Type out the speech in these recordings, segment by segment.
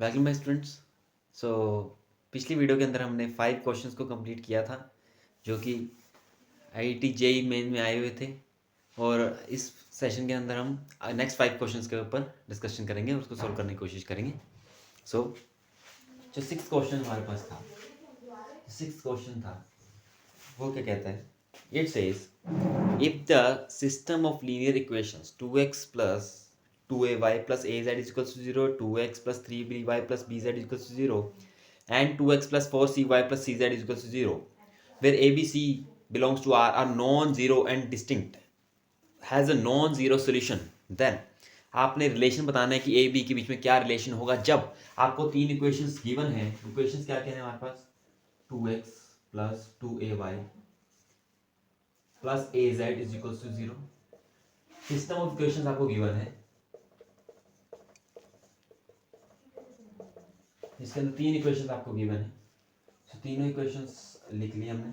Welcome my students. सो पिछली video के अंदर हमने 5 क्वेश्चंस को कंप्लीट किया था जो कि आईआईटी जेईई मेन में आए हुए थे। और इस सेशन के अंदर हम नेक्स्ट 5 क्वेश्चंस के ऊपर डिस्कशन करेंगे और उसको सॉल्व करने की कोशिश करेंगे। सो जो 6th क्वेश्चन हमारे पास था, 6th क्वेश्चन था वो क्या कहता है? It says if the system of linear equations 2x plus 2ay plus az is equals to 0, 2x plus 3by plus bz is equals to 0, and 2x plus 4cy plus cz is equals to 0, where abc belongs to R are non-zero and distinct, has a non-zero solution, then आपने relation बताना है कि A B के बीच में क्या relation होगा जब आपको तीन इक्वेशंस गिवन है। इक्वेशंस क्या क्या है हमारे पास? 2x plus 2ay plus A Z is equal to 0। System of equations आपको गिवन है, इसके अंदर तीन इक्वेशंस आपको गिवन है। तो तीनों इक्वेशंस लिख लिए हमने।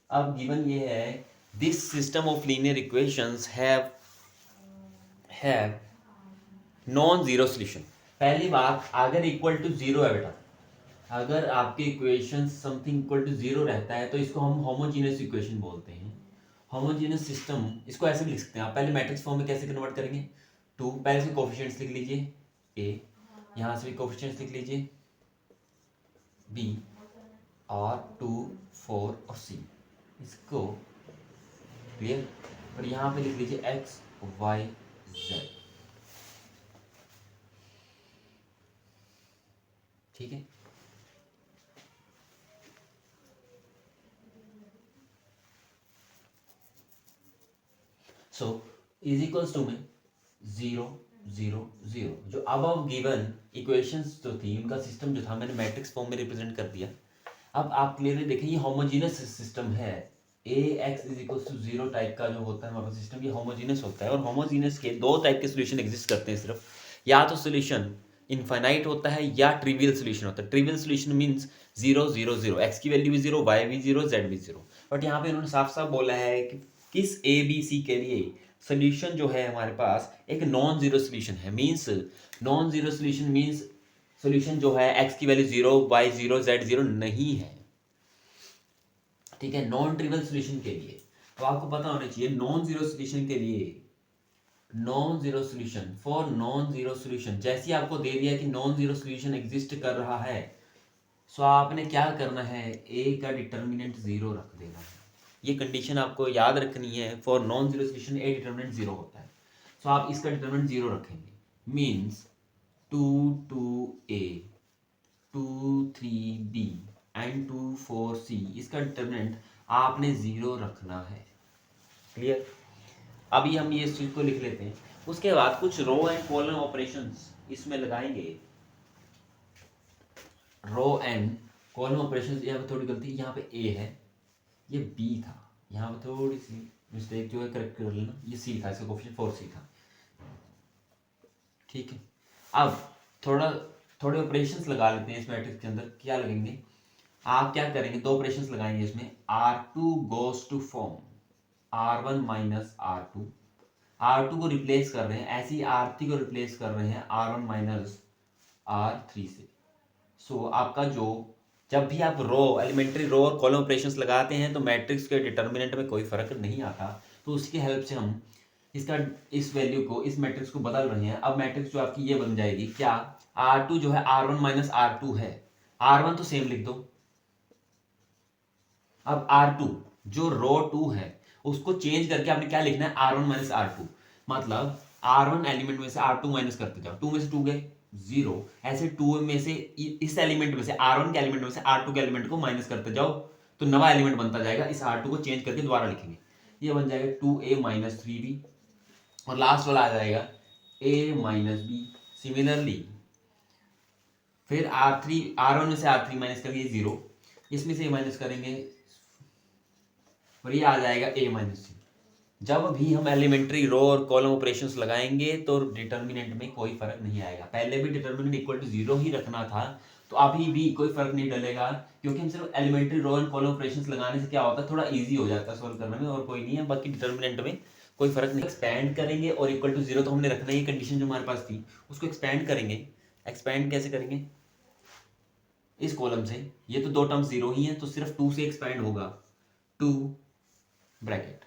अब गिवन ये है this system of linear equations have non zero solution. पहली बात, अगर इक्वल टू जीरो है बेटा, अगर आपके equation something equal to zero रहता है तो इसको हम होमोजीनियस इक्वेशन बोलते हैं। होमोजीनियस सिस्टम, इसको ऐसे भी लिख सकते हैं आप। पहले मैट्रिक्स फॉर्म में कैसे कन्वर्ट करेंगे? टू, पहले से कोफिशिएंट्स लिख लीजिए ए, यहाँ से भी कोफिशिएंट्स लिख लीजिए बी और 2, 4 और सी, इसको क्लियर। और यहाँ पे लिख लीजिए एक्स वाई जेड। ठीक है, सो इज इक्वल्स टू में 0 0 0। जो अब गिवन इक्वेशंस जो थी उनका सिस्टम जो था मैंने मैट्रिक्स फॉर्म में रिप्रेजेंट कर दिया। अब आप क्लियरली देखें ये होमोजीनियस सिस्टम है। A X is equals to 0 type का जो होता है हमारा सिस्टम, ये होमोजीनियस होता है। और होमोजीनियस के दो टाइप के सोल्यूशन एग्जिस्ट करते हैं सिर्फ, या तो सोल्यूशन इनफाइनाइट होता है या ट्रिवियल सोल्यूशन होता है। ट्रिवियल सोल्यूशन मीन्स 0 0 0, एक्स की वैल्यू भी 0, वाई भी 0, जेड भी 0। बट यहाँ पे उन्होंने साफ साफ बोला है कि किस ए बी सी के लिए सोल्यूशन जो है हमारे पास एक नॉन जीरो सोल्यूशन है। Means non zero solution means solution जो है एक्स की वैल्यू 0, वाई 0, जेड 0 नहीं है। ठीक है, नॉन ट्रिवियल सोल्यूशन के लिए तो आपको पता होना चाहिए नॉन जीरो सोल्यूशन के लिए, non zero solution for non zero solution जैसे आपको दे दिया कि नॉन जीरो सोल्यूशन एग्जिस्ट कर रहा है, सो आपने क्या करना है, ए का डिटर्मिनेंट 0 रख देना है। ये कंडीशन आपको याद रखनी है। For non zero solution A determinant 0 होता है, सो आप इसका डिटर्मिनेंट 0 रखेंगे। Means 2 2a 2 3b and 2 4c, इसका डिटर्मिनेंट आपने 0 रखना है। क्लियर? अभी हम ये इस चीज को लिख लेते हैं। उसके बाद कुछ रो एंड कॉलम ऑपरेशंस इसमें लगाएंगे। रो एंड कॉलम ऑपरेशंस, यहाँ पे थोड़ी गलती, यहाँ पे ए है, ये बी था, यहाँ पे थोड़ी सी मिस्टेक जो है करेक्ट कर लेना, ये सी था, इसका कोफिशिएंट 4c था। ठीक है, अब थोड़े ऑपरेशंस लगा लेते हैं इस मैट्रिक्स के अंदर। क्या लगेंगे? आप क्या करेंगे, दो ऑपरेशंस लगाएंगे इसमें। R2 goes to form R1 minus R2। R2 को रिप्लेस कर रहे हैं, ऐसे ही R3 को रिप्लेस कर रहे हैं R1 माइनस R3 से। सो आपका जो जब भी आप रो एलिमेंट्री रो और कॉलम ऑपरेशंस लगाते हैं तो मैट्रिक्स के डिटर्मिनेंट में कोई फर्क नहीं आता। तो उसकी हेल्प से हम इसका इस वैल्यू को, इस मैट्रिक्स को बदल रहे हैं। अब मैट्रिक्स जो आपकी ये बन जाएगी क्या, R2 जो है R1 माइनस R2 है, R1 तो सेम लिख दो। अब R2 जो रो 2 है उसको चेंज करके आपने क्या लिखना है, R1 माइनस R2। मतलब R1 एलिमेंट में से R2 माइनस करते जाओ, 2 में से 2 गए 0, ऐसे 2 में से इस एलिमेंट में से R1 के एलिमेंट में से R2 के एलिमेंट को माइनस करते जाओ तो नवा एलिमेंट बनता जाएगा। इस R2 को चेंज करके दोबारा लिखेंगे, ये बन जाएगा 2a माइनस 3b, और लास्ट वाला आ जाएगा a माइनस बी। सिमिलरली फिर R1 में से R3 माइनस करेंगे 0, इसमें से माइनस करेंगे और ये आ जाएगा a माइनस सी। जब भी हम एलिमेंट्री रो और कॉलम ऑपरेशंस लगाएंगे तो डिटर्मिनेंट में कोई फर्क नहीं आएगा। पहले भी डिटर्मिनेंट इक्वल टू 0 ही रखना था, तो अभी भी कोई फर्क नहीं डलेगा, क्योंकि हम सिर्फ elementary row and column operations लगाने से क्या होता है, थोड़ा इजी हो जाता है सॉल्व करने में, और कोई नहीं है। बाकी डिटर्मिनेंट में कोई फर्क नहीं। एक्सपैंड करेंगे और इक्वल टू 0 तो हमने रखना ही, कंडीशन जो हमारे पास थी उसको एक्सपैंड करेंगे। एक्सपैंड कैसे करेंगे? इस कॉलम से, ये तो दो टर्म्स 0 ही हैं तो सिर्फ 2 से एक्सपैंड होगा, 2 ब्रैकेट,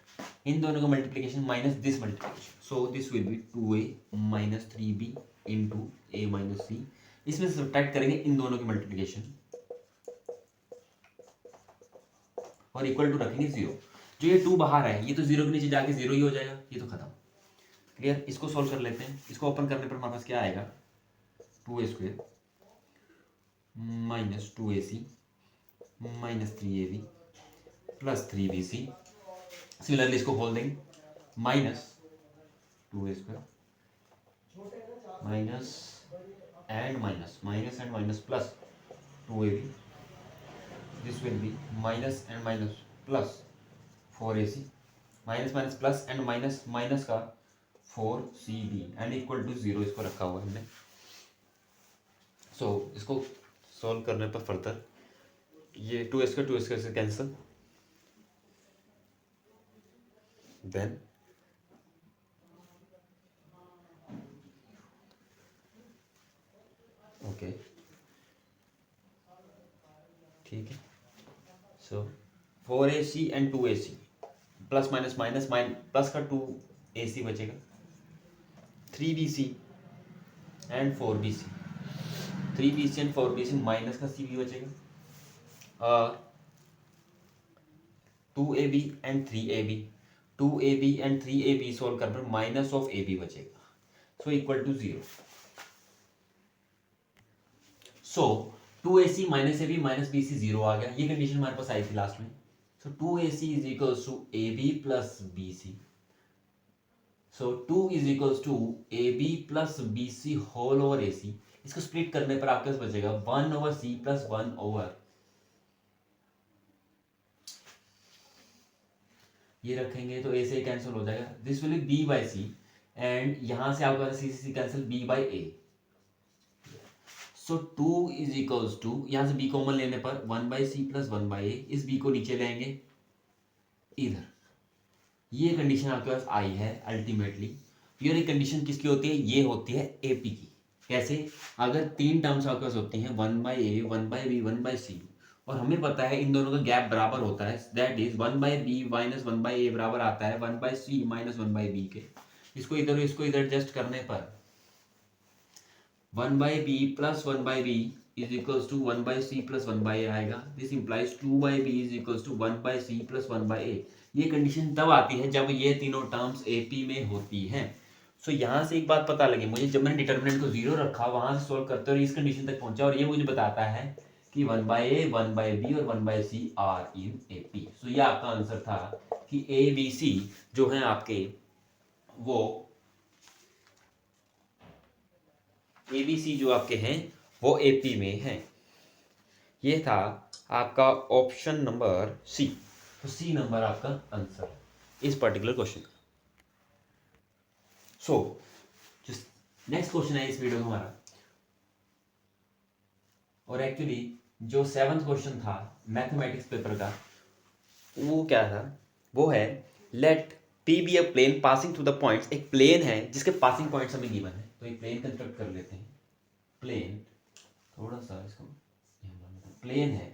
इन दोनों का multiplication minus this multiplication, so this will be 2a minus 3b into a minus C. इसमें सब्ट्रैक्ट करेंगे इन दोनों की मल्टीप्लिकेशन और इक्वल टू रखेंगे 0। जो ये 2 बाहर है ये तो 0 के नीचे जाके 0 ही हो जाएगा, ये तो खत्म। क्लियर? इसको सोल्व कर लेते हैं। इसको ओपन करने पर हमारे पास क्या आएगा, 2a square minus 2ac minus 3ab plus 3bc। Similarly इसको खोल देंगे, minus 2a square minus and minus plus 2ab, this will be minus and minus plus 4ac, minus minus plus and minus minus का 4cb and equal to 0 इसको रखा हुआ है हमने। सो इसको सॉल्व करने पर फर्दर ये 2a स्क्वायर से कैंसिल, देन ओके ठीक है। सो 4ac and 2ac plus minus minus plus का 2ac बचेगा, 3bc and 4bc, 3bc and 4bc minus का cb बचेगा और 2ab and 3ab, 2ab and 3ab solve कर पर माइनस ऑफ ab बचेगा, so equal to 0। So 2ac minus ab minus bc 0 आ गया, ये कंडीशन हमारे पास आई थी लास्ट में। So 2ac is equals to ab plus bc, so 2 is equals to ab plus bc whole over ac। इसको स्प्लिट करने पर आपके पास बचेगा 1 ओवर c प्लस 1 ओवर, ये रखेंगे तो a से कैंसिल हो जाएगा, this will be b by c and यहां से आपका c से cancel b by a। So 2 is equals to, यहां से b कॉमन लेने पर 1 by C plus 1 by A, इस b को नीचे लेंगे इधर। ये कंडीशन आपके पास आई है अल्टीमेटली। ये कंडीशन किसकी होती है? ये होती है एपी की। कैसे? अगर 3 टर्म्स आपके पास होती हैं 1 by A 1 by B 1 by C और हमें पता है इन दोनों का गैप बराबर होता है, that is 1 by B minus 1 by A बराबर आता है 1 by C minus 1 by B के। इसको इधर एडजस्ट करने पर 1 by B plus 1 by B is equals to 1 by C plus 1 by A आएगा। This implies 2 by B is equals to 1 by C plus 1 by A. ये condition तब आती है जब ये तीनों टर्म्स एपी में होती हैं। सो यहाँ से एक बात पता लगी मुझे, जब मैंने डिटर्मिनेंट को 0 रखा वहां से सोल्व करते और इस कंडीशन तक पहुंचा और ये मुझे बताता है कि 1 बाई ए 1 बाई बी और 1 by C are in AP. So ये आपका आंसर था कि ए बी सी जो है आपके वो ABC जो आपके हैं वो AP में हैं। ये था आपका ऑप्शन नंबर सी। तो सी नंबर आपका आंसर इस पर्टिकुलर क्वेश्चन का। सो नेक्स्ट क्वेश्चन है इस वीडियो का हमारा, और एक्चुअली जो 7th क्वेश्चन था मैथमेटिक्स पेपर का वो क्या था? वो है let P be a plane passing through the points. एक प्लेन है जिसके पासिंग पॉइंट्स हमें गिवन है, तो एक प्लेन कंस्ट्रक्ट कर लेते हैं। प्लेन थोड़ा सा इसको, प्लेन है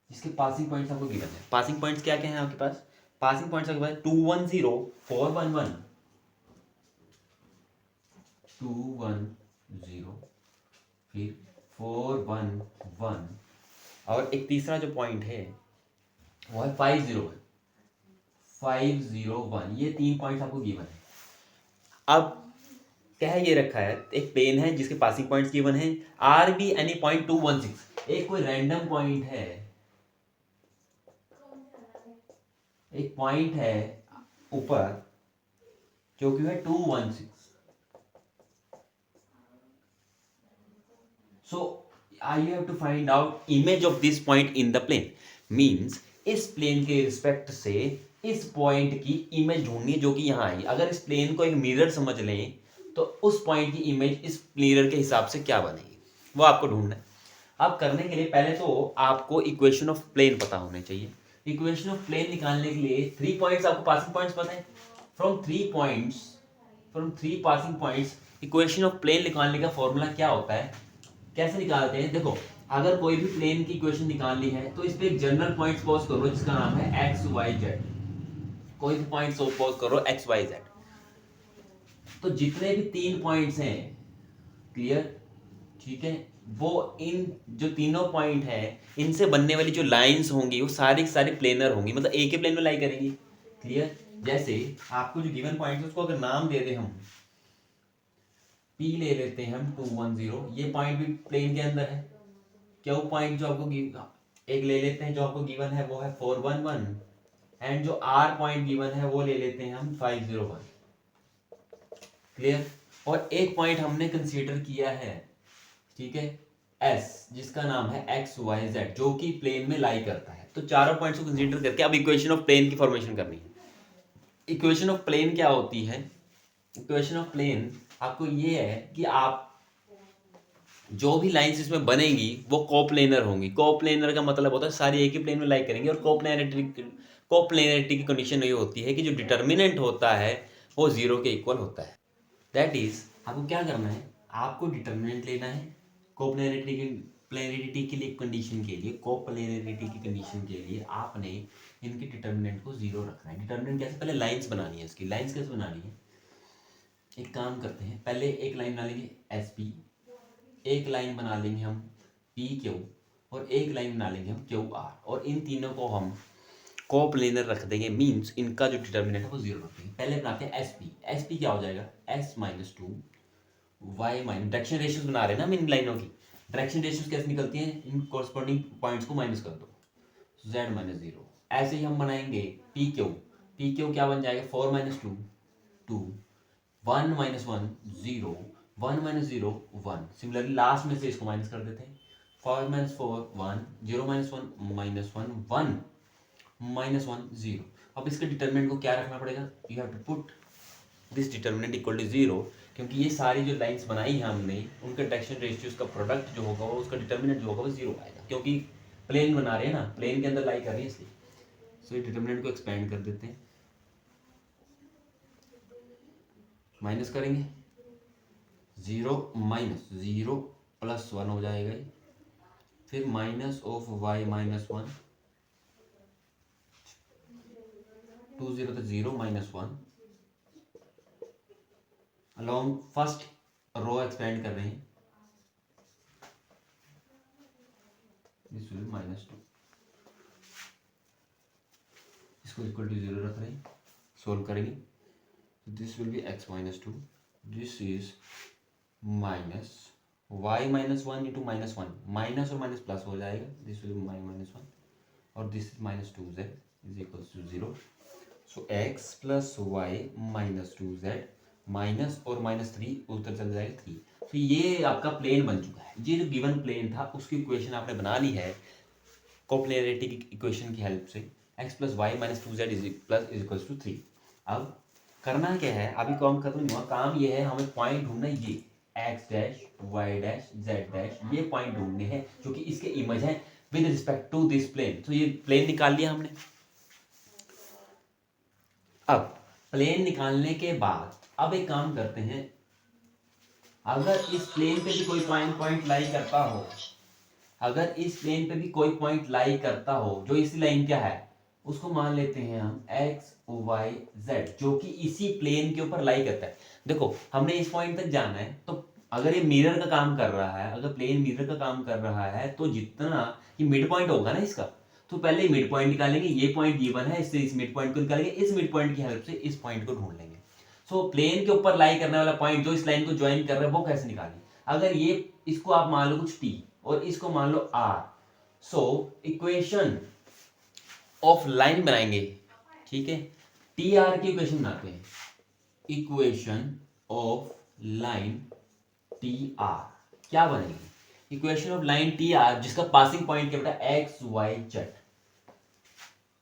जिसके पासिंग पॉइंट्स आपको गिवन है। पासिंग पॉइंट्स क्या क्या हैं आपके पास? पासिंग पॉइंट्स आपके पास 2 1 0 4 1 1 2 1 0 फिर 4 1 1 और एक तीसरा जो पॉइंट है वो है 5 0 1 5 0 1। ये 3 पॉइंट्स आपको गिवन है। अब क्या है? ये रखा है एक प्लेन है जिसके पासिंग पॉइंट्स गिवन है, आर बी एनी पॉइंट 2 1 6। एक कोई रैंडम पॉइंट है, एक पॉइंट है ऊपर जो कि है 2 1 6। So I have to find out image of this point in the plane. Means इस प्लेन के रिस्पेक्ट से इस पॉइंट की इमेज ढूंढनी है जो कि यहाँ आई। अगर इस प्लेन को एक मिरर समझ लें तो उस पॉइंट की इमेज इस मिरर के हिसाब से क्या बनेगी वो आपको ढूंढना है। अब करने के लिए पहले तो आपको इक्वेशन ऑफ प्लेन पता होने चाहिए। इक्वेशन ऑफ प्लेन निकालने के लिए 3 पॉइंट्स आपको पासिंग पॉइंट्स पता है, from three passing points equation of plane निकालने का फॉर्मूला क्या होता है, कैसे निकालते हैं? देखो, अगर कोई भी प्लेन की इक्वेशन निकालनी है तो इस पे एक जनरल पॉइंट सपोज करो जिसका नाम है एक्स वाई जेड। कोई भी पॉइंट सपोज करो एक्स वाई जेड, तो जितने भी 3 पॉइंट्स हैं, क्लियर, ठीक है, वो इन जो तीनों पॉइंट है इनसे बनने वाली जो लाइंस होंगी वो सारी सारी प्लेनर होंगी, मतलब एक ही प्लेन में लाई करेंगी। क्लियर? जैसे आपको जो गिवन पॉइंट है उसको अगर नाम दे दे, हम P ले लेते हैं, हम 210, ये पॉइंट भी प्लेन के अंदर है। क्यू पॉइंट जो आपको एक ले लेते हैं जो आपको गिवन है वो है 411, एंड जो R पॉइंट गिवन है वो ले लेते हैं हम 501। क्लियर? और एक पॉइंट हमने कंसीडर किया है, ठीक है, S, जिसका नाम है एक्स वाई जेड, जो कि प्लेन में लाई करता है। तो चारों पॉइंट्स को कंसीडर करके अब इक्वेशन ऑफ प्लेन की फॉर्मेशन करनी है। इक्वेशन ऑफ प्लेन क्या होती है? इक्वेशन ऑफ प्लेन आपको ये है कि आप जो भी लाइंस इसमें बनेंगी वो कोप्लेनर होंगी। कोप्लेनर का मतलब होता है सारी एक ही प्लेन में लाई करेंगे। और कोप्लेनरिटी की कंडीशन ये होती है कि जो डिटर्मिनेंट होता है वो 0 के इक्वल होता है। दैट इज, आपको क्या करना है, आपको डिटर्मिनेंट लेना है कोप्लेनरिटी के लिए, कंडीशन के लिए, कोप्लेनरिटी की कंडीशन के लिए आपने इनके डिटर्मिनेंट को 0 रखना है। डिटर्मिनेंट कैसे? पहले लाइंस बनानी है। इसकी लाइंस कैसे बनानी है? एक काम करते हैं, पहले एक लाइन बना लेंगे एस पी, एक लाइन बना लेंगे हम पी क्यू, और एक लाइन बना लेंगे हम क्यू आर, और इन तीनों को हम कोप्लेनर रख देंगे। मींस इनका जो डिटर्मिनेंट है वो 0 रख देंगे। पहले बनाते हैं एस पी। एस पी क्या हो जाएगा? S minus 2 Y minus, direction ratios बना रहे हैं ना हम इन लाइनों की। डायरेक्शन रेशियोज कैसे निकलती हैं? इन कॉरस्पॉन्डिंग पॉइंट्स को माइनस कर दो, z माइनस 0। ऐसे ही हम बनाएंगे पी क्यू। पी क्यू क्या बन जाएगा? 4 minus 2 2, 1 minus 1 0, 1 minus 0 1। Similarly last में से इसको माइनस कर देते हैं। 5 माइनस 4 1, 0 माइनस 1 माइनस 1 1 माइनस 1 0। अब इसके डिटर्मिनेंट को क्या रखना पड़ेगा? You have to put this determinant equal to 0, क्योंकि ये सारी जो लाइंस बनाई है हमने उनके डायरेक्शन रेशियोज का प्रोडक्ट जो होगा वो, उसका डिटर्मिनेंट जो होगा वो 0 आएगा, क्योंकि प्लेन बना रहे हैं ना, प्लेन के अंदर लाई कर रही है इसलिए। सो ये डिटर्मिनेंट को एक्सपेंड कर देते हैं, माइनस करेंगे 0 माइनस 0 प्लस 1 हो जाएगा, फिर माइनस ऑफ y माइनस 1, 2 0 तो 0 minus 1, along first row expand कर रहे हैं, दिस विल माइनस 2, इसको इक्वल टू 0 रख रहे हैं, सोल्व करेंगे, this will be x minus 2, this is minus y minus 1 into minus 1, minus और माइनस प्लस हो जाएगा, दिस विल बी माइनस 1, और this is minus 2z is equal to 0। So x plus Y minus 2z, minus और minus 3 उधर चल जाएगा 3। तो ये आपका प्लेन बन चुका है। ये जो गिवन प्लेन था उसकी इक्वेशन आपने बना ली है कोप्लेनरिटी की इक्वेशन की हेल्प से, x plus Y minus 2z is equal to 3। अब करना क्या है, अभी काम खत्म नहीं हुआ, काम ये है हमें पॉइंट ढूंढना, ये x dash y dash z dash, ये पॉइंट ढूंढने हैं जो कि इसके इमेज है with respect to this plane. तो ये प्लेन निकाल लिया हमने। अब प्लेन निकालने के बाद अब एक काम करते हैं, अगर इस प्लेन पे भी कोई पॉइंट लाई करता हो, अगर इस प्लेन पे भी कोई पॉइंट लाई करता हो जो इसी लाइन क्या है, उसको मान लेते हैं हम x y z, जो कि इसी प्लेन के ऊपर लाई करता है। देखो हमने इस पॉइंट तक जाना है, तो अगर ये मिरर का काम कर रहा है, अगर प्लेन मिरर का काम कर रहा है, तो जितना ये मिड पॉइंट होगा ना इसका, तो पहले मिड पॉइंट निकालेंगे, ये पॉइंट गिवन है, इससे इस मिड पॉइंट को निकालेंगे, इस मिड पॉइंट की हेल्प से इस पॉइंट को ढूंढ लेंगे। सो प्लेन के ऊपर लाई करने वाला पॉइंट जो इस लाइन को ज्वाइन कर रहा है वो कैसे निकालें? अगर ये इसको आप मान लो कुछ t और इसको मान लो r, so equation of line बनाएंगे, ठीक है, टी आर की इक्वेशन बनाते हैं, equation of line T R क्या बनेगी? Equation of line T R जिसका पासिंग पॉइंट क्या बेटा एक्स वाई जेड,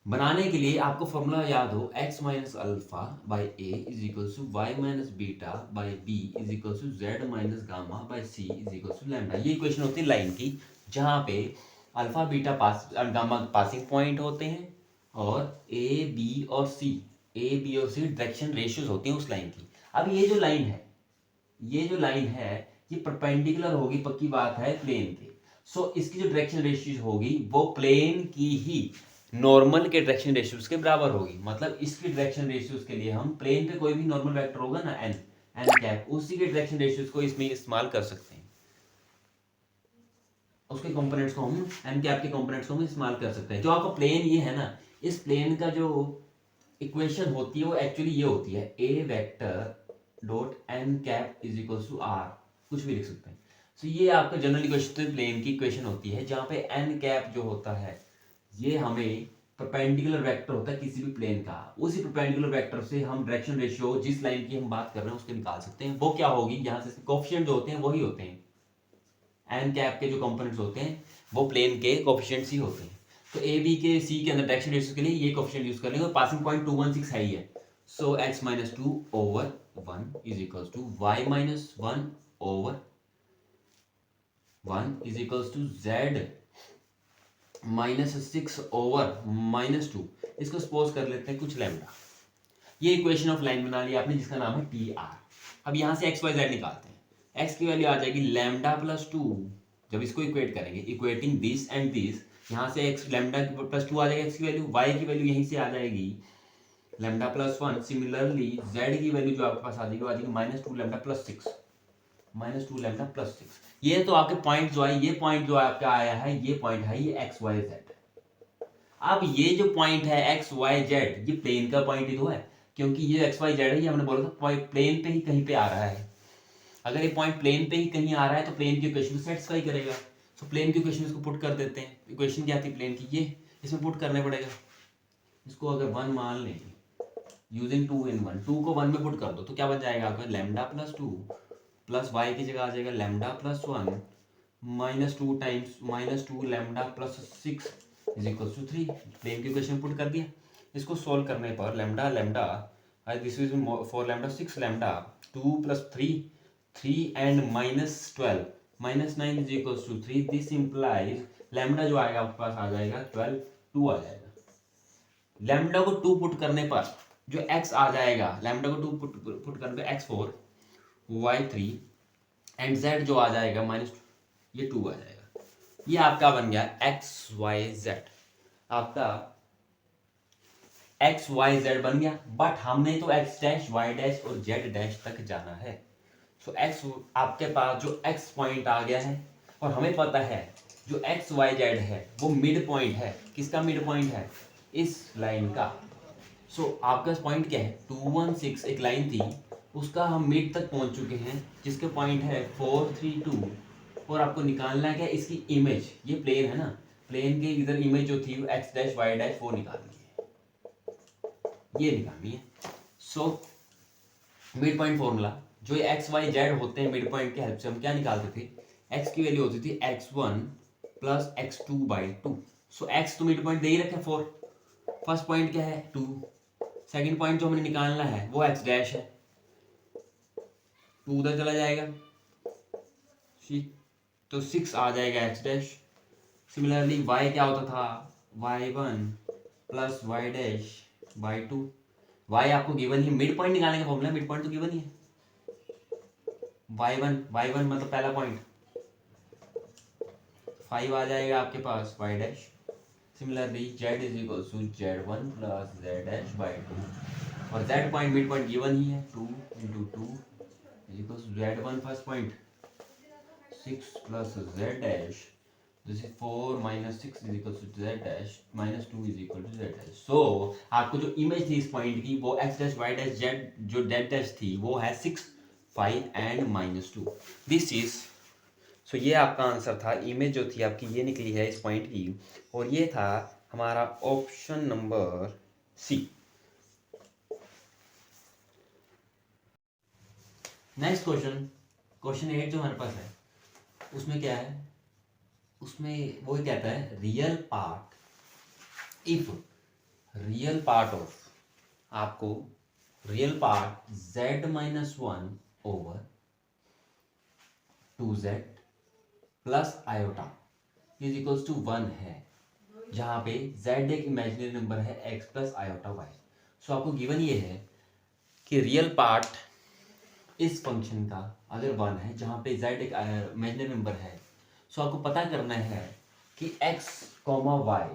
बनाने के लिए आपको फॉर्मूला याद हो, x minus alpha by A is equal to Y minus beta by B is equal to Z minus gamma by C is equal to lambda. ये equation होती है लाइन की, जहां पे alpha beta gamma passing point होते हैं, और A B और सी ए बी और सी डायरेक्शन रेशियोज होती हैं उस लाइन की। अब ये जो लाइन है ये परपेंडिकुलर होगी, पक्की बात है, प्लेन के। सो इसकी जो डायरेक्शन रेशियोज होगी वो प्लेन की ही नॉर्मल के डायरेक्शन रेशियोज के बराबर होगी। मतलब इसकी डायरेक्शन रेशियोज के लिए हम प्लेन पे कोई भी नॉर्मल वेक्टर होगा ना एन कैप, उसी के डायरेक्शन रेशियोज को इसमें इस्तेमाल कर सकते हैं। उसके कंपोनेंट्स को हम एन कैप के कंपोनेंट्स को हम इस्तेमाल कर सकते हैं। जो आपका प्लेन ये है ना, इस प्लेन का जो इक्वेशन होती है वो एक्चुअली ये होती है, a vector dot n cap is equal to r, कुछ भी लिख सकते हैं। सो ये आपका जनरल इक्वेशन प्लेन की इक्वेशन होती है, जहाँ पे एन कैप जो होता है ये हमें परपेंडिकुलर वेक्टर होता है किसी भी प्लेन का। उसी परपेंडिकुलर वेक्टर से हम डायरेक्शन रेशियो जिस लाइन की हम बात कर रहे हैं उसके निकाल सकते हैं। वो क्या होगी, यहाँ से कोएफिशिएंट जो होते हैं वही होते हैं, एन कैप के जो कंपोनेंट्स होते हैं वो प्लेन के कोएफिशिएंट्स ही होते हैं। तो ए बी के सी के अंदर डायरेक्शन रेशियो के लिए ये कोएफिशिएंट यूज कर लेंगे और पासिंग पॉइंट 216 है ही है। So x minus 2 over 1 is equals to y minus 1 over 1 is equals to z minus 6 over minus 2। इसको सपोज कर लेते हैं कुछ लैम्डा। ये इक्वेशन ऑफ लाइन बना लिया आपने जिसका नाम है टी आर। अब यहाँ से एक्स वाई जेड निकालते हैं। एक्स की वैल्यू आ जाएगी लैम्डा प्लस 2, जब इसको इक्वेट करेंगे, इक्वेटिंग दिस एंड दिस, यहाँ से एक्स लैम्डा प्लस 2 आ जाएगा एक्स की वैल्यू, वाई की वैल्यू यहीं से आ जाएगी लैम्डा प्लस 1। सिमिलरली जेड की वैल्यू जो आपके पास आ जाएगी वो आ जाएगी minus 2 lambda plus 6, minus 2 lambda plus 6। ये तो आपके पॉइंट जो है, ये पॉइंट जो आपका आया है, ये पॉइंट है ये एक्स वाई जेड। अब ये जो पॉइंट है एक्स वाई जेड, ये प्लेन का पॉइंट ही तो है, क्योंकि ये एक्स वाई जेड है, ये हमने बोला था प्लेन पे ही कहीं पे आ रहा है। अगर ये पॉइंट प्लेन पे ही कहीं आ रहा है तो प्लेन की इक्वेशन को सेटिस्फाई करेगा। सो प्लेन की इक्वेशन इसको पुट कर देते हैं। इक्वेशन क्या थी प्लेन की, ये इसमें पुट करने पड़ेगा। इसको अगर 1 मान लें यूजिंग 2 in 1, 2 को 1 में पुट कर दो तो क्या बन जाएगा आपका, लैम्डा प्लस 2 प्लस वाई की जगह आ जाएगा lambda plus 1 minus 2 times minus 2 lambda plus 6 is equal to 3। Plane की इक्वेशन पुट कर दिया। इसको सोल्व करने पर lambda lambda this is 4 lambda 6 lambda 2 plus 3 and minus 12 minus 9 is equal to 3। This implies lambda जो आएगा आपके पास आ जाएगा 12, 2 आ जाएगा। लैम्डा को 2 पुट करने पर जो x आ जाएगा, लैम्डा को 2 पुट करने पर x4 y3 एंड z जो आ जाएगा माइनस, ये 2 आ जाएगा। ये आपका बन गया एक्स वाई जेड, आपका एक्स वाई जेड बन गया। बट हमने तो एक्स डैश वाई डैश और जेड डैश तक जाना है। सो एक्स आपके पास जो एक्स पॉइंट आ गया है, और हमें पता है जो एक्स वाई जेड है वो मिड पॉइंट है। किसका मिड पॉइंट है, इस लाइन का। सो आपका पॉइंट क्या है, 216 एक लाइन थी, उसका हम मिड तक पहुंच चुके हैं, जिसके पॉइंट है 432। और आपको निकालना है क्या, इसकी इमेज। ये प्लेन है ना, प्लेन के इधर इमेज जो थी एक्स डैश वाई डैश वो निकालनी है, ये निकालनी है। सो मिड पॉइंट फॉर्मूला, जो एक्स वाई जेड होते हैं मिड पॉइंट की हेल्प से हम क्या निकालते थे, एक्स की वैल्यू होती थी x1 प्लस x2/2। सो एक्स तो मिड पॉइंट दे ही रखे 4, फर्स्ट पॉइंट क्या है 2, सेकंड पॉइंट जो हमें निकालना है वो एक्स डैश है, 2 उधर चला जाएगा, तो 6 आ जाएगा एक्स डैश। सिमिलरली y क्या होता था, y1 plus y dash by 2। y आपको गिवन ही, मिड पॉइंट निकालने का फॉर्मूला, मिड पॉइंट तो गिवन ही है। y1 मतलब पहला पॉइंट 5 आ जाएगा आपके पास y dash. Similarly z is equal to z1 plus z dash by 2, और z point mid point given ही है, 2 into 2 is equal to z1 first point 6 plus z dash, this is 4 minus 6 is equal to z dash minus 2 is equal to z dash. So आपको जो image थी इस point की वो x dash y dash z जो z dash थी वो है 6 5 and minus 2। This is, so ये आपका आंसर था। इमेज जो थी आपकी ये निकली है इस पॉइंट की, और ये था हमारा option number C. Next question, question 8 जो हमारे पास है उसमें क्या है, उसमें वो कहता है real part, if real part of, आपको real part z minus 1 over 2z plus iota is equals to 1 है, जहां पे z एक इमेजिनरी नंबर है x plus iota y। So आपको गिवन ये है कि रियल पार्ट इस फंक्शन का अगर 1 है जहाँ पे z एक इमेजिनरी नंबर है, सो आपको पता करना है कि x, y,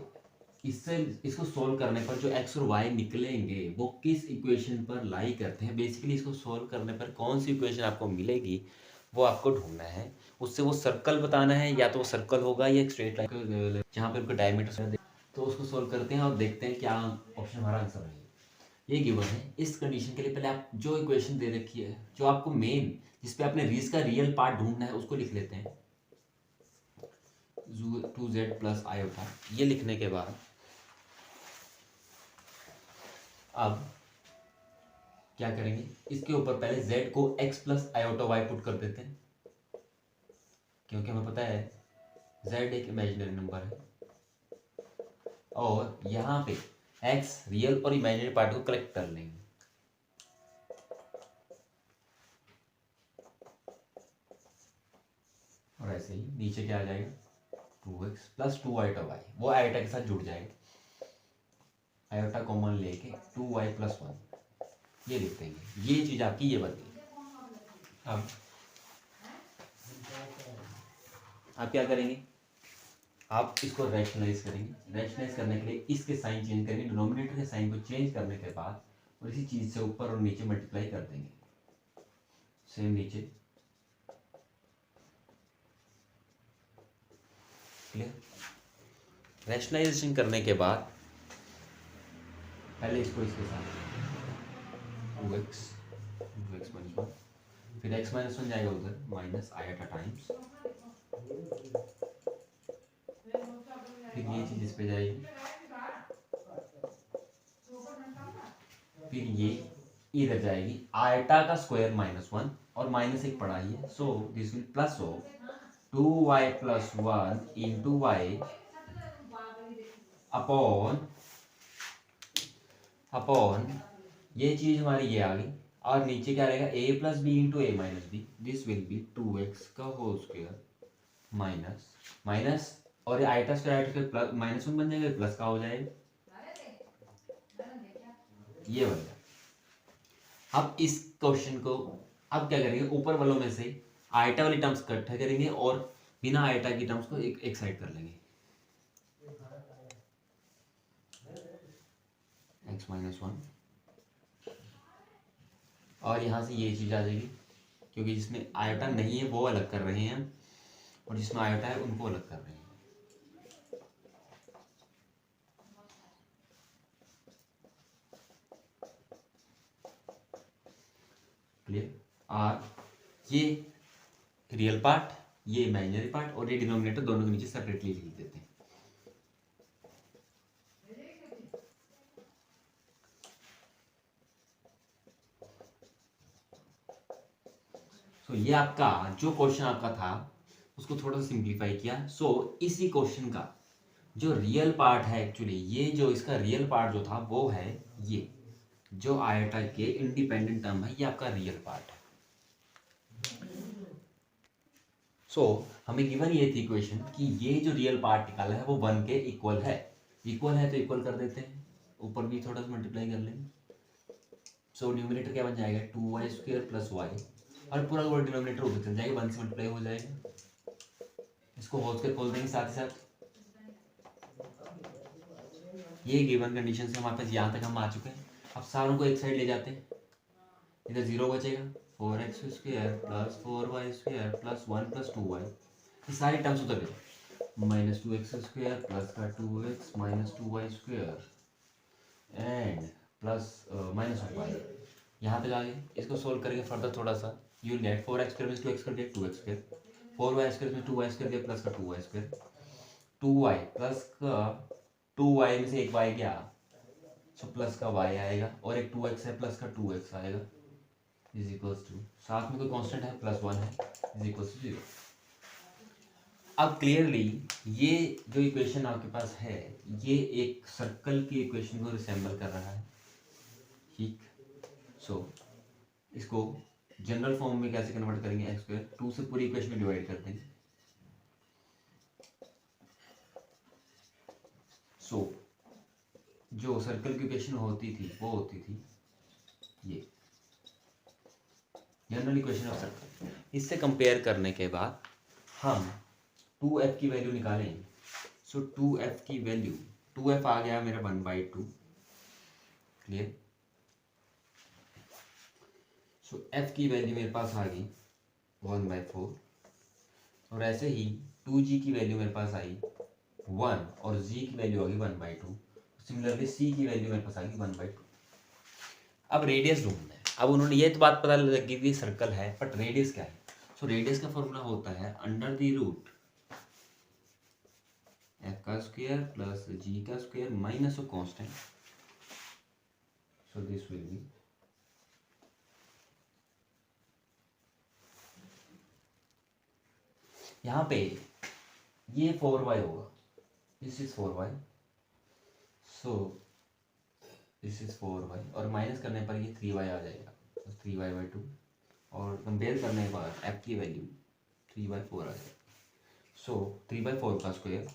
इससे इसको सोल्व करने पर जो x और y निकलेंगे वो किस इक्वेशन पर लाई करते हैं। बेसिकली इसको सोल्व करने पर कौन सी इक्वेशन आपको मिलेगी वो आपको ढूंढना है। उससे वो सर्कल बताना है, या तो वो सर्कल होगा या एक स्ट्रेट लाइन जहाँ पे उनका डायमीटर, तो उसको सोल्व करते हैं और देखते हैं क्या ऑप्शन हमारा आंसर है। ये गिवन है। इस कंडीशन के लिए पहले आप जो इक्वेशन दे रखी है, जो आपको मेन जिस पे आपने इसका रियल पार्ट ढूंढना है उसको लिख लेते हैं 2z प्लस आयोटा। ये लिखने के बाद अब क्या करेंगे, इसके ऊपर पहले z को x plus iota y put कर देते हैं, क्योंकि हमें पता है z एक इमेजिनरी नंबर है और यहाँ पे x रियल और इमेजिनरी पार्ट को कलेक्ट कर लेंगे। और ऐसे ही नीचे क्या आ जाएगा 2x प्लस 2 आयोटा y, वो आयोटा के साथ जुड़ जाएगा, आयोटा कॉमन लेके 2y प्लस 1 ये लिख देंगे। ये चीज आपकी ये बन गई। अब आप क्या करेंगे, आप इसको रैशनलाइज करेंगे। रैशनलाइज करने के लिए इसके साइन चेंज करेंगे, डिनोमिनेटर के साइन को चेंज करने के बाद और इसी चीज से ऊपर और नीचे मल्टीप्लाई कर देंगे। सेम नीचे, क्लियर। रैशनलाइजेशन करने के बाद पहले इसको इसके साथ 2x माइनस 1, फिर x माइनस 1 जाएगा उधर माइनस आयोटा टाइम्स, फिर ये चीज इस पे जाएगी, फिर ये इधर जाएगी आयोटा का स्क्वायर माइनस 1 और माइनस एक पड़ा ही है, so this will plus of 2y plus 1 into Y upon ये चीज हमारी ये आ गई, और नीचे क्या रहेगा a plus B into A minus B, this will be 2x का होल स्क्वायर माइनस माइनस, और ये iota square iota plus minus 1 बन जाएगा, प्लस का हो जाएगा, ये बन जाएगा। अब इस क्वेश्चन को अब क्या करेंगे, ऊपर वालों में से आयटा वाली टर्म्स इकट्ठा करेंगे और बिना आयटा की टर्म्स को एक साइड कर लेंगे, x माइनस 1, और यहां से ये चीज आ जाएगी, क्योंकि जिसमें आयटा नहीं है वो अलग कर रहे हैं और जिसमें आयटा है उनको अलग कर रहे हैं। क्लियर। और ये रियल पार्ट, ये इमेजिनरी पार्ट, और ये डिनोमिनेटर दोनों के नीचे सेपरेटली लिख देते हैं। सो ये आपका जो क्वेश्चन आपका था उसको थोड़ा सा सिंप्लीफाई किया। सो इसी क्वेश्चन का जो रियल पार्ट है, एक्चुअली ये जो इसका रियल पार्ट जो था वो है ये जो आयोटा के इंडिपेंडेंट टर्म है, ये आपका रियल पार्ट है। सो हमें गिवन ये थी इक्वेशन कि ये जो रियल पार्ट निकाला है वो 1 के इक्वल है। इक्वल है तो इक्वल कर देते हैं, ऊपर भी थोड़ा सा मल्टीप्लाई कर लेंगे। सो न्यूमरेटर क्या बन जाएगा 2y स्क्वायर प्लस y, और पूरा वर्ड डिनोमिनेटर उधर चल जाएगा, 1 से मल्टीप्लाई हो जाएगा। इसको होल स्क्वायर खोल देंगे साथ ही साथ। ये गिवन कंडीशन से हमारे पास यहाँ तक हम आ चुके हैं। अब सारों को एक साइड ले जाते हैं, इधर 0 बचेगा, 4x square plus 4y square plus 1 plus 2y, ये सारी टर्म्स उतर गए, माइनस 2x स्क्वायर प्लस का 2x minus 2y square and plus minus 1y, यहाँ तक आ गए। इसको सोल्व करेंगे फर्दर थोड़ा सा, you will gate 4x square में 2x कर दिया 2x स्क्वायर, 4y स्क्वायर में 2y स्क्वायर दिया प्लस का 2y स्क्वायर, 2y प्लस का 2y में से एक y गया, सो प्लस का y आएगा, और एक 2x है प्लस का 2x आएगा, इज इक्वल्स टू, साथ में कोई कांस्टेंट है प्लस 1 है, इज इक्वल्स टू 0। अब क्लियरली ये जो इक्वेशन आपके पास है ये एक सर्कल की इक्वेशन को रिसेंबल कर रहा है, ठीक। सो इसको जनरल फॉर्म में कैसे कन्वर्ट करेंगे, एक्स स्क्वायर 2 से पूरी इक्वेशन में डिवाइड कर देंगे। सो जो सर्कल की इक्वेशन होती थी वो होती थी ये जनरल इक्वेशन ऑफ सर्कल। इससे कंपेयर करने के बाद हम 2f की वैल्यू निकालेंगे। सो 2f की वैल्यू 2f आ गया मेरा 1/2। क्लियर। सो f की वैल्यू मेरे पास आ गई 1/4 और ऐसे ही 2g की वैल्यू मेरे पास आई 1 और g की वैल्यू आ गई 1/2। सिमिलरली c की वैल्यू मेरे पास आ गई 1/2। अब रेडियस ढूंढना है। अब उन्होंने ये तो बात पता लगी कि सर्कल है, बट रेडियस क्या है। सो रेडियस का फॉर्मूला होता है अंडर द रूट f का स्क्वायर प्लस g का square minus a constant. So this will B यहाँ पे ये 4y होगा, this is 4y। So this is 4y और माइनस करने पर ये 3y आ जाएगा, तो 3y/2 और कंपेयर करने पर f की वैल्यू 3/4 आ जाएगी। सो 3/4 का स्क्वायर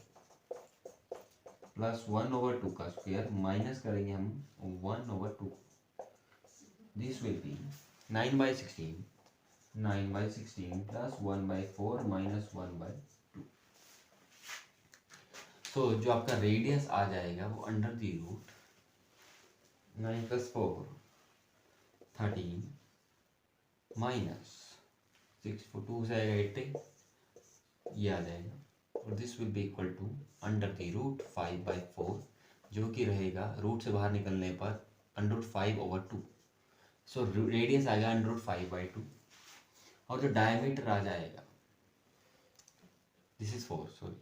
प्लस 1/2 का स्क्वायर माइनस करेंगे हम 1/2। This will B 9/16 plus 1/4 minus 1/2। सो जो आपका रेडियस आ जाएगा वो अंडर द रूट 9 + 4 13 माइनस 6 2 से आएगा 80, ये आ जाएगा और this will be equal to under the root 5/4 जो कि रहेगा रूट से बाहर निकलने पर √5/2। सो रेडियस आएगा √5/2 और जो डायमीटर आ जाएगा दिस इज 4 सॉरी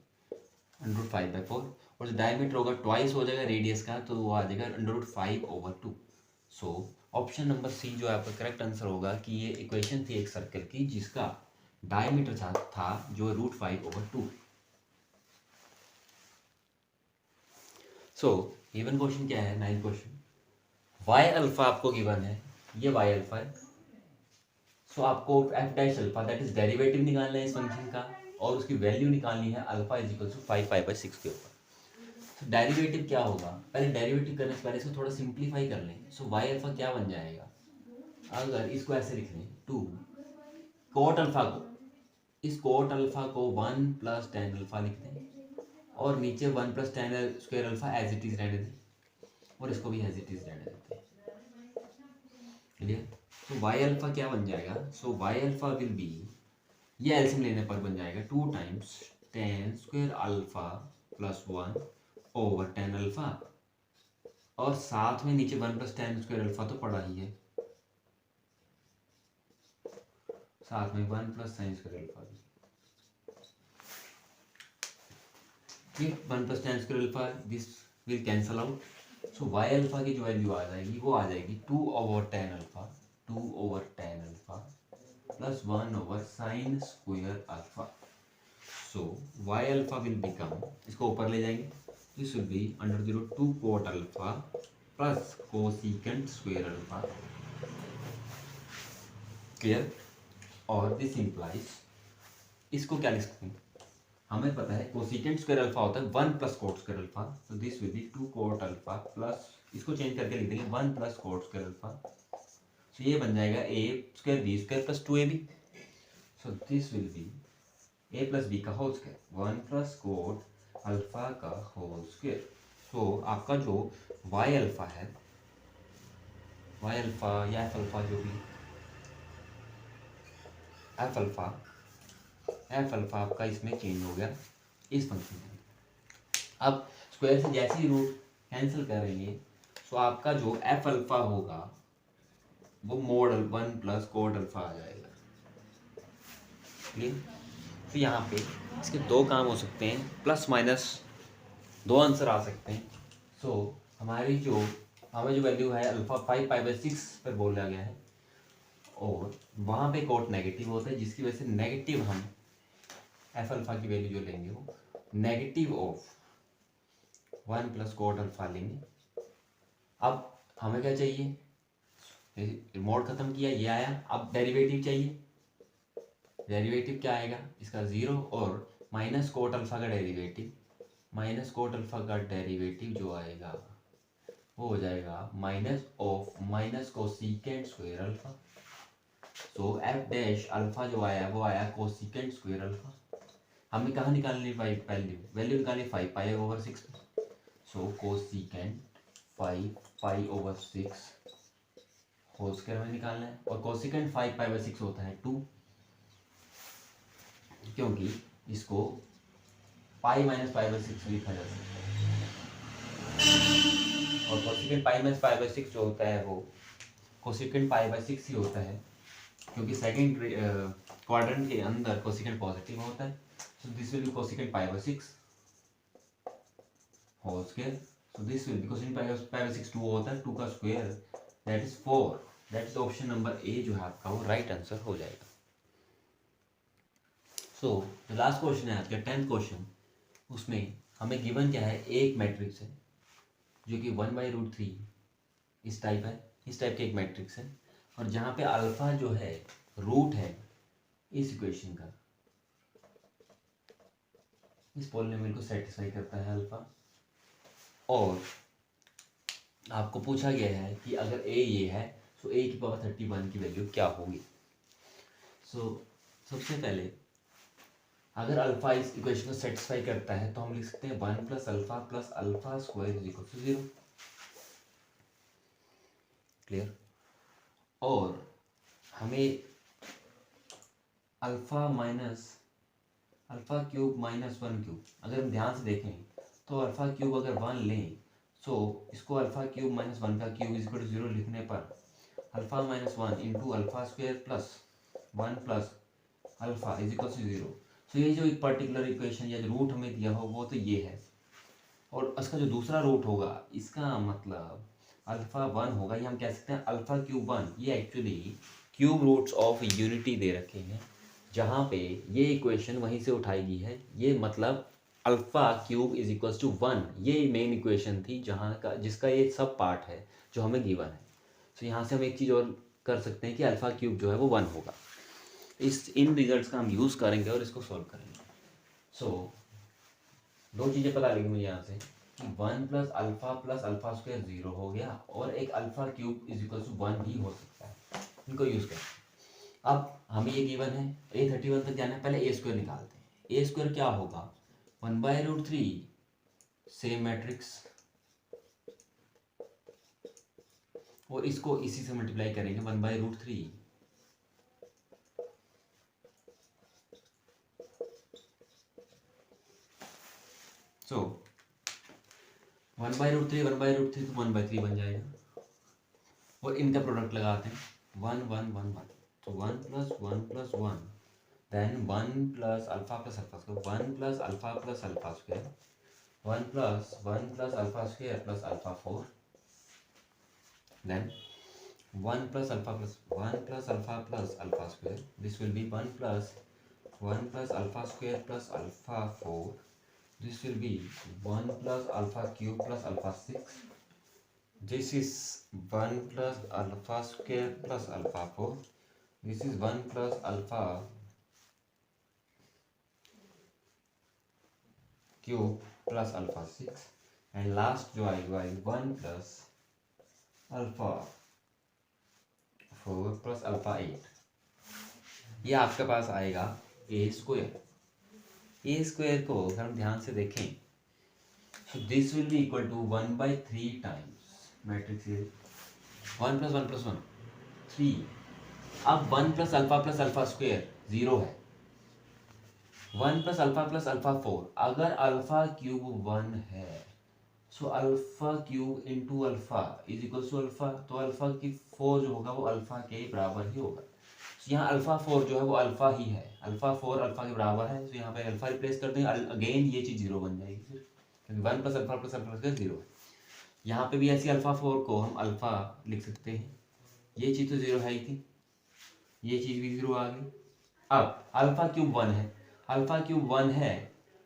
√5/4 और जो डायमीटर होगा ट्वाइस हो जाएगा रेडियस का, तो वो आ जाएगा √5/2। सो ऑप्शन नंबर सी जो आपका करेक्ट आंसर होगा कि ये इक्वेशन थी एक सर्कल की जिसका डायमीटर था जो √5/2। सो गिवन क्वेश्चन क्या है, 9th क्वेश्चन। वाई अल्फा आपको गिवन है, ये वाई अल्फा है। सो आपको F dash alpha that is derivative निकालना है इस फंक्शन का और उसकी वैल्यू निकालनी है अल्फा इज इक्वल टू 5 के ऊपर। तो डेरिवेटिव क्या होगा, पहले डेरिवेटिव करने से पहले इसको थोड़ा सिंप्लीफाई कर लें। सो वाई अल्फा क्या बन जाएगा, अगर इसको ऐसे लिख लें 2 कोट अल्फा को, इस कोट अल्फा को 1 + tan अल्फा लिख दें और नीचे 1 + tan square alpha as it is रहने दें और इसको भी एज इट इज रहने देते हैं। क्लियर। तो वाई अल्फा क्या बन जाएगा, सो वाई अल्फा विल बी, ये एल्सियम लेने पर बन जाएगा 2 × tan square alpha plus 1 / tan alpha और साथ में नीचे 1 + tan स्क्वायर अल्फा तो पड़ा ही है, साथ में 1 + sin स्क्वायर अल्फा भी। 1 + tan square alpha this will cancel out. So Y alpha की जो वैल्यू आ जाएगी वो आ जाएगी 2/tan alpha plus 1 / sin square alpha. So Y alpha will become, इसको ऊपर ले जाएंगे, this will be under the root 2 cot alpha plus cosecant square alpha. Clear. और दिस इंप्लाइज, इसको क्या लिख सकते हैं, हमें पता है कोसिकेंट स्क्वायर अल्फा होता है 1 + cot square alpha. So this will B 2 cot alpha plus, इसको चेंज करके लिख देंगे 1 + cot स्क्वायर अल्फा। सो ये बन जाएगा a² b² plus 2ab। So this will B a + b का होल स्क्वायर 1 + cot अल्फा का होल स्क्वायर। सो आपका जो वाई अल्फा है, वाई अल्फा या एफ अल्फा जो भी, एफ अल्फा आपका इसमें चेंज हो गया इस फंक्शन में। अब स्क्वायर से जैसे ही रूट कैंसिल करेंगे तो आपका जो एफ अल्फा होगा वो मोड 1 + cot अल्फा आ जाएगा। क्लियर। तो यहाँ पे इसके दो काम हो सकते हैं, प्लस माइनस दो आंसर आ सकते हैं। सो हमारी जो हमें जो वैल्यू है अल्फा 5π/6 पर बोला गया है और वहाँ पे कोट नेगेटिव होता है जिसकी वजह से नेगेटिव हम एफ अल्फा की वैल्यू जो लेंगे वो नेगेटिव ऑफ 1 + cot अल्फा लेंगे। अब हमें क्या चाहिए, मोड खत्म किया, ये आया, अब डेरिवेटिव चाहिए। डेरिवेटिव क्या आएगा इसका 0 और माइनस cot अल्फा का डेरिवेटिव, जो आएगा वो हो जाएगा माइनस कोसिकेंट स्क्वायर अल्फा। सो एफ डैश अल्फा जो आया वो आया कोसिकेंट स्क्वायर अल्फा। हमें कहाँ निकालनी वैल्यू निकालनी 5 pi over 6। So cosecant 5 pi over 6 whole square में निकालना है, और कोसिकेंट 5 पाई बाई 6 होता है 2, क्योंकि इसको पाई माइनस पाई बाई 6 लिखा जा सकता है, और cosecant pi minus pi by 6 जो होता है वो कोसिकेंट पाई बाई 6 ही होता है, क्योंकि सेकंड क्वाड्रेंट के अंदर कोसिकेंट पॉजिटिव होता है। So this will be cosecant pi by 6 whole square. So this will be cosecant pi by 6 2 होता है, 2 का square that is 4। That is option number A जो है आपका वो राइट आंसर हो जाएगा। सो द लास्ट क्वेश्चन है आपका 10th क्वेश्चन। उसमें हमें गिवन क्या है, एक मैट्रिक्स है जो कि 1/√3 इस टाइप है, इस टाइप के एक मैट्रिक्स है, और जहाँ पे अल्फा जो है रूट है इस इक्वेशन का, इस पॉलिनोमियल को सेटिस्फाई करता है अल्फा। और आपको पूछा गया है कि अगर ए ये है तो ए की पावर 31 की वैल्यू क्या होगी। सो सबसे पहले अगर अल्फा इस इक्वेशन को सेटिस्फाई करता है तो हम लिख सकते हैं 1 + alpha square is equal to 0। Clear. और हमें अल्फा क्यूब माइनस 1 क्यूब, अगर हम ध्यान से देखें तो अल्फा क्यूब अगर 1 लें तो इसको अल्फा क्यूब माइनस 1 का क्यूब इज इक्वल टू 0 लिखने पर alpha minus 1 into alpha square plus 1 plus alpha is equal to 0। तो ये जो एक पर्टिकुलर इक्वेशन या जो रूट हमें दिया हो वो तो ये है, और इसका जो दूसरा रूट होगा इसका मतलब अल्फा 1 होगा, ये हम कह सकते हैं अल्फा क्यूब 1। ये actually cube roots of unity दे रखे हैं, जहाँ पे ये इक्वेशन वहीं से उठाई गई है। ये मतलब alpha cube is equals to 1, ये मेन इक्वेशन थी जहाँ का जिसका ये सब पार्ट है जो हमें गिवन है। तो यहाँ से हम एक चीज़ और कर सकते हैं कि अल्फा क्यूब जो है वो 1 होगा। इन रिजल्ट्स का हम यूज़ करेंगे और इसको सॉल्व करेंगे। सो दो चीज़ें पता लगी मुझे यहाँ से कि 1 + अल्फा स्क्वायर 0 हो गया, और एक alpha cube is equal to 1 भी हो सकता है। इनको यूज़ करें। अब हमें ये गिवन है A31 तक जाना है, पहले ए स्क्वायर निकालते हैं। ए स्क्वायर क्या होगा 1/√3 सेम मैट्रिक्स, और इसको इसी से मल्टीप्लाई करेंगे 1/√3। सो 1/√3 1/√3 तो 1/3 बन जाएगा, और इनका प्रोडक्ट लगाते हैं 1 1 1 1, तो 1 + 1 + 1, then 1 + alpha + alpha square, 1 + alpha + alpha square, 1 + 1 + alpha square + alpha 4, then 1 + alpha + 1 + alpha + alpha square, this will be 1 + 1 + alpha square + alpha 4, this will be 1 + alpha cube + alpha 6, this is 1 + alpha square + alpha 4, this is 1 + alpha cube + alpha 6, and last जो आएगा 1 + alpha 4 + alpha 8। ये आपके पास आएगा ए square. ए square को अगर हम ध्यान से देखें तो this will be equal to 1/3 times matrix 1 + 1 + 1 3। अब 1 + अल्फा + अल्फा स्क्वायर 0 है, 1 + अल्फा + अल्फा 4, अगर अल्फा क्यूब 1 है so alpha cube into alpha is equal to alpha, तो अल्फा की 4 जो होगा वो अल्फा के बराबर ही होगा। तो यहाँ अल्फा 4 जो है वो अल्फा ही है, अल्फा 4 अल्फा के बराबर है, तो यहाँ पे अल्फा रिप्लेस कर देंगे, अगेन ये चीज़ 0 बन जाएगी फिर, क्योंकि 1 + अल्फा + अल्फा स्क्वायर 0 है। यहाँ पे भी ऐसी अल्फा 4 को हम अल्फा लिख सकते हैं, ये चीज़ तो 0 है ही थी, ये चीज़ भी 0 आ गई। अब अल्फा क्यूब 1 है, अल्फा क्यूब 1 है,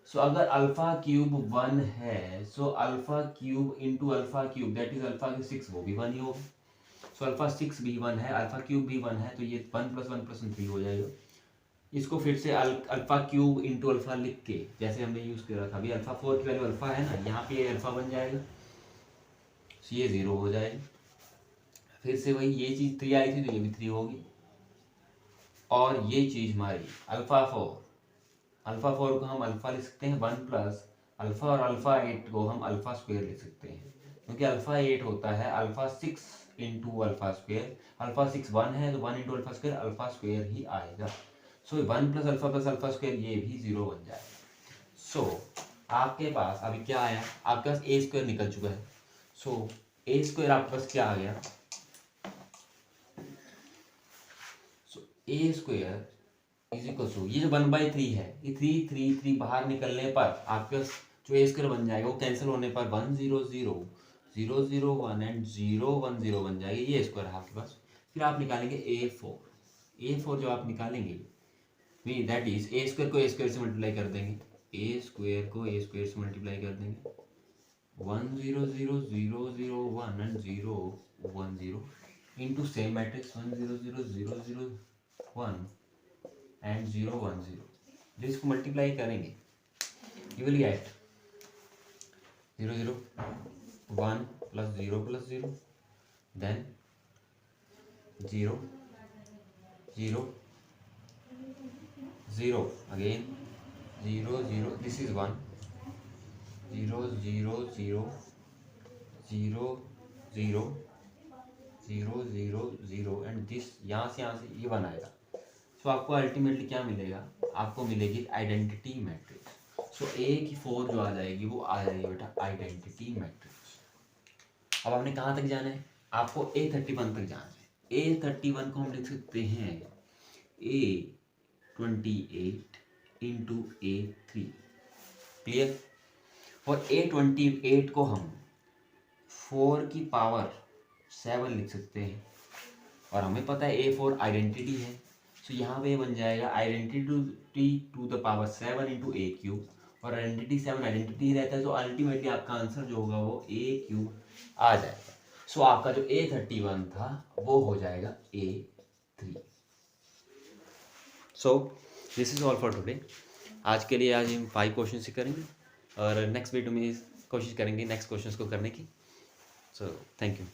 सो अगर अल्फा क्यूब 1 है so alpha cube into alpha cube that is alpha के 6 वो भी 1 ही होगा। सो अल्फा 6 भी 1 है, अल्फा क्यूब भी 1 है, तो ये 1 + 1 + 3 हो जाएगा। इसको फिर से अल्फा क्यूब इंटू अल्फा लिख के जैसे हमने यूज़ किया था, अभी अल्फा 4 की वैल्यू अल्फा है ना, यहाँ पे अल्फा बन जाएगा। तो ये 0 हो जाएगी। फिर से वही ये चीज़ 3 आई थी तो ये भी 3 होगी। और ये चीज़ हमारी अल्फ़ा 4 को हम अल्फ़ा लिख सकते हैं 1 प्लस अल्फ़ा, और अल्फ़ा 8 को हम अल्फ़ा स्क्वायर लिख सकते हैं, क्योंकि अल्फ़ा 8 होता है alpha 6 into alpha square. Alpha 6 1 है तो 1 इंटू अल्फ़ा स्क्वायर ही आएगा। सो 1 प्लस अल्फ़ा स्क्वायर ये भी 0 बन जाएगा। सो आपके पास अभी क्या आया, आपके पास ए स्क्वायर निकल चुका है। सो ए स्क्वायर आपके पास क्या आ गया, सो ए स्क्वायर इज इक्वल टू ये जो 1/3 है, ये 3 बाहर निकलने पर आपके पास जो ए स्क्वायर बन जाएगा वो कैंसिल होने पर 1 0 0 0 0 1 एंड 0 1 0 बन जाएगी, ये स्क्वायर है आपके पास। फिर आप निकालेंगे A4 जो आप निकालेंगे mean that is a square को ए स्क्वायर से मल्टीप्लाई कर देंगे, ए स्क्वायर को ए स्क्वायर से मल्टीप्लाई कर देंगे 1 0 0 0 0 1 and 0 1 0 into same matrix 1 0 0 0 0 1 and 0 1 0। जो इसको मल्टीप्लाई करेंगे you will get 0 0 1 plus 0 then 0 0 0 again 0 0 this is 1 0 0 0 0 0 0 0 0 and this यहाँ से ये बनाएगा। सो आपको अल्टीमेटली क्या मिलेगा, आपको मिलेगी आइडेंटिटी मैट्रिक्स। सो ए की 4 जो आ जाएगी वो आ जाएगी बेटा आइडेंटिटी मैट्रिक्स। अब आपने कहाँ तक जाना है, आपको A31 तक जाना है। A31 को हम लिख सकते हैं A28 इंटू A3, क्लियर। और A28 को हम 4 की पावर 7 लिख सकते हैं, और हमें पता है A4 आइडेंटिटी है। तो यहाँ पे बन जाएगा identity to the power 7 into A3, और आइडेंटिटी 7 आइडेंटिटी रहता है, तो अल्टीमेटली आपका आंसर जो होगा वो A3 आ जाएगा। सो आपका जो A31 था वो हो जाएगा A3। So this is all for today. आज के लिए आज हम 5 क्वेश्चन ही करेंगे, और नेक्स्ट वीडियो में कोशिश करेंगे नेक्स्ट क्वेश्चन को करने की। So thank you.